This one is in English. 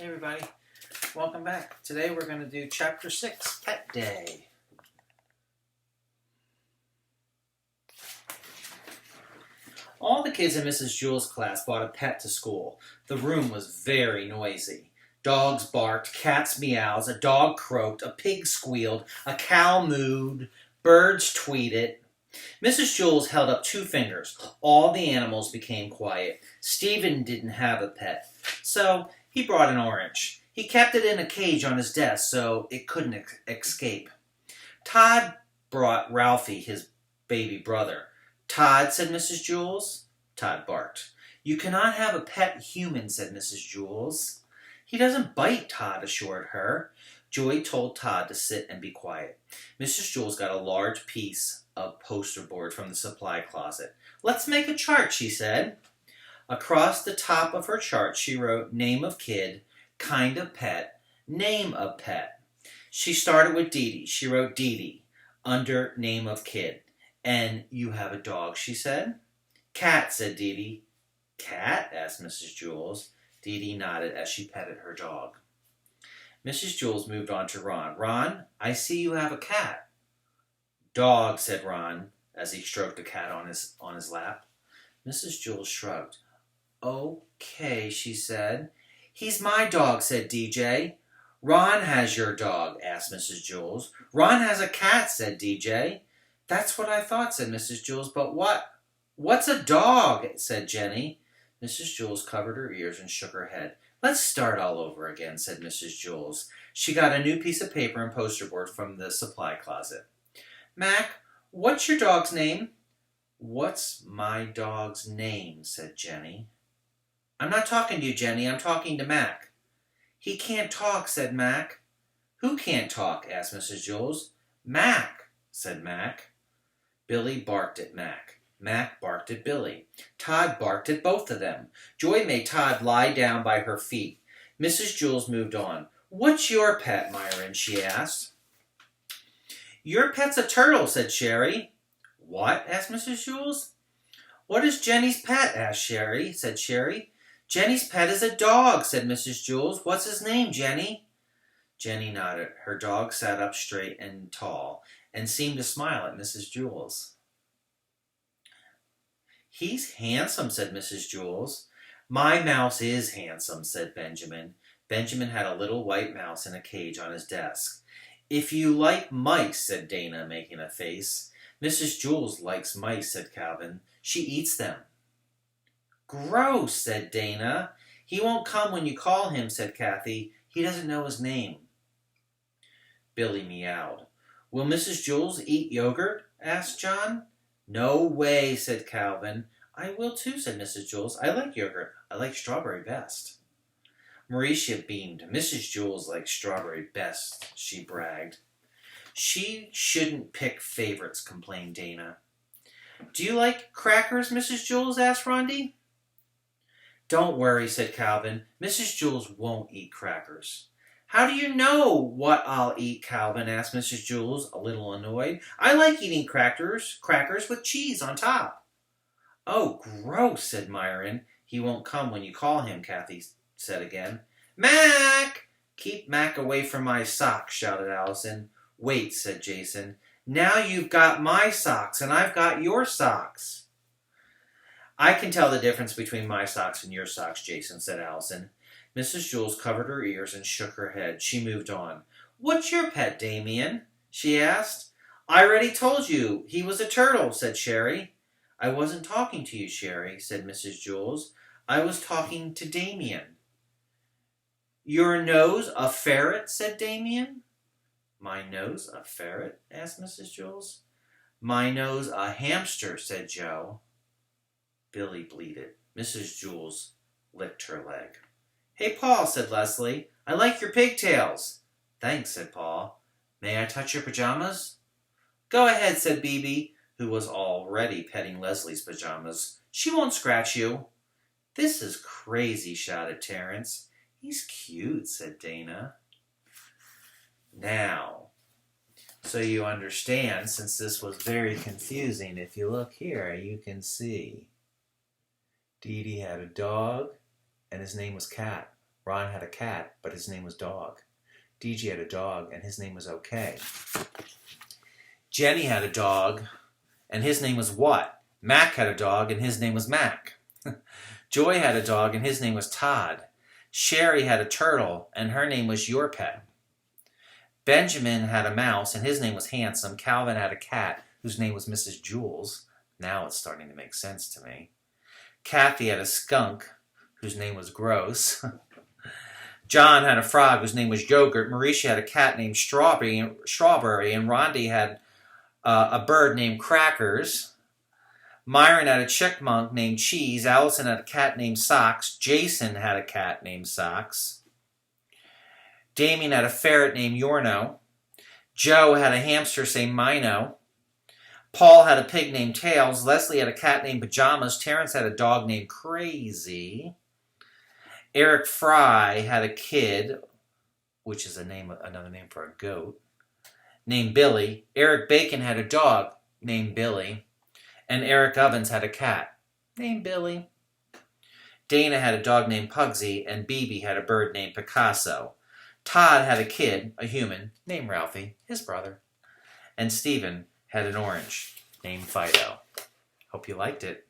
Hey everybody, welcome back. Today we're going to do Chapter 6, Pet Day. All the kids in Mrs. Jewell's class brought a pet to school. The room was very noisy. Dogs barked, cats meowed, a dog croaked, a pig squealed, a cow mooed, birds tweeted. Mrs. Jewell held up 2 fingers. All the animals became quiet. Stephen didn't have a pet, so he brought an orange. He kept it in a cage on his desk so it couldn't escape. Todd brought Ralphie, his baby brother. Todd, said Mrs. Jewell. Todd barked. You cannot have a pet human, said Mrs. Jewell. He doesn't bite, Todd assured her. Joy told Todd to sit and be quiet. Mrs. Jewell got a large piece of poster board from the supply closet. Let's make a chart, she said. Across the top of her chart, she wrote name of kid, kind of pet, name of pet. She started with Dee Dee. She wrote Dee Dee under name of kid. And you have a dog, she said. Cat, said Dee Dee. Cat? Asked Mrs. Jewell. Dee Dee nodded as she petted her dog. Mrs. Jewell moved on to Ron. Ron, I see you have a cat. Dog, said Ron as he stroked the cat on his lap. Mrs. Jewell shrugged. Okay, she said. He's my dog, said DJ. Ron has your dog, asked Mrs. Jewell. Ron has a cat, said DJ. That's what I thought, said Mrs. Jewell. But what's a dog, said Jenny. Mrs. Jewell covered her ears and shook her head. Let's start all over again, said Mrs. Jewell. She got a new piece of paper and poster board from the supply closet. Mac, what's your dog's name? What's my dog's name, said Jenny. I'm not talking to you, Jenny. I'm talking to Mac. He can't talk, said Mac. Who can't talk, asked Mrs. Jewell. Mac, said Mac. Billy barked at Mac. Mac barked at Billy. Todd barked at both of them. Joy made Todd lie down by her feet. Mrs. Jewell moved on. What's your pet, Myron? She asked. Your pet's a turtle, said Sherry. What? Asked Mrs. Jewell. What is Jenny's pet? Asked Sherry. Said Sherry. Jenny's pet is a dog, said Mrs. Jewell. What's his name, Jenny? Jenny nodded. Her dog sat up straight and tall and seemed to smile at Mrs. Jewell. He's handsome, said Mrs. Jewell. My mouse is handsome, said Benjamin. Benjamin had a little white mouse in a cage on his desk. If you like mice, said Dana, making a face. Mrs. Jewell likes mice, said Calvin. She eats them. Gross, said Dana. He won't come when you call him, said Kathy. He doesn't know his name. Billy meowed. Will Mrs. Jewell eat yogurt? Asked John. No way, said Calvin. I will too, said Mrs. Jewell. I like yogurt. I like strawberry best. Mauricia beamed. Mrs. Jewell likes strawberry best, she bragged. She shouldn't pick favorites, complained Dana. Do you like crackers, Mrs. Jewell? Asked Rondi. Don't worry, said Calvin. Mrs. Jewell won't eat crackers. How do you know what I'll eat, Calvin? Asked Mrs. Jewell, a little annoyed. I like eating crackers with cheese on top. Oh, gross, said Myron. He won't come when you call him, Kathy said again. Mac! Keep Mac away from my socks, shouted Allison. Wait, said Jason. Now you've got my socks and I've got your socks. I can tell the difference between my socks and your socks, Jason, said Allison. Mrs. Jewell covered her ears and shook her head. She moved on. What's your pet, Damien? She asked. I already told you. He was a turtle, said Sherry. I wasn't talking to you, Sherry, said Mrs. Jewell. I was talking to Damien. Your nose a ferret, said Damien. My nose a ferret? Asked Mrs. Jewell. My nose a hamster, said Joe. Billy bleated. Mrs. Jewell licked her leg. Hey, Paul, said Leslie. I like your pigtails. Thanks, said Paul. May I touch your pajamas? Go ahead, said Bebe, who was already petting Leslie's pajamas. She won't scratch you. This is crazy, shouted Terrence. He's cute, said Dana. Now, so you understand, since this was very confusing, if you look here, you can see Dee Dee had a dog, and his name was Cat. Ron had a cat, but his name was Dog. DJ had a dog, and his name was Okay. Jenny had a dog, and his name was What? Mac had a dog, and his name was Mac. Joy had a dog, and his name was Todd. Sherry had a turtle, and her name was Your Pet. Benjamin had a mouse, and his name was Handsome. Calvin had a cat, whose name was Mrs. Jules. Now it's starting to make sense to me. Kathy had a skunk, whose name was Gross. John had a frog, whose name was Yogurt. Mauricia had a cat named Strawberry, and Rondi had a bird named Crackers. Myron had a chipmunk named Cheese. Allison had a cat named Socks. Jason had a cat named Socks. Damien had a ferret named Yorno. Joe had a hamster named Mino. Paul had a pig named Tails. Leslie had a cat named Pajamas. Terrence had a dog named Crazy. Eric Fry had a kid, which is another name for a goat, named Billy. Eric Bacon had a dog named Billy. And Eric Ovens had a cat named Billy. Dana had a dog named Pugsy, and BB had a bird named Picasso. Todd had a kid, a human, named Ralphie, his brother. And Stephen had an orange named Fido. Hope you liked it.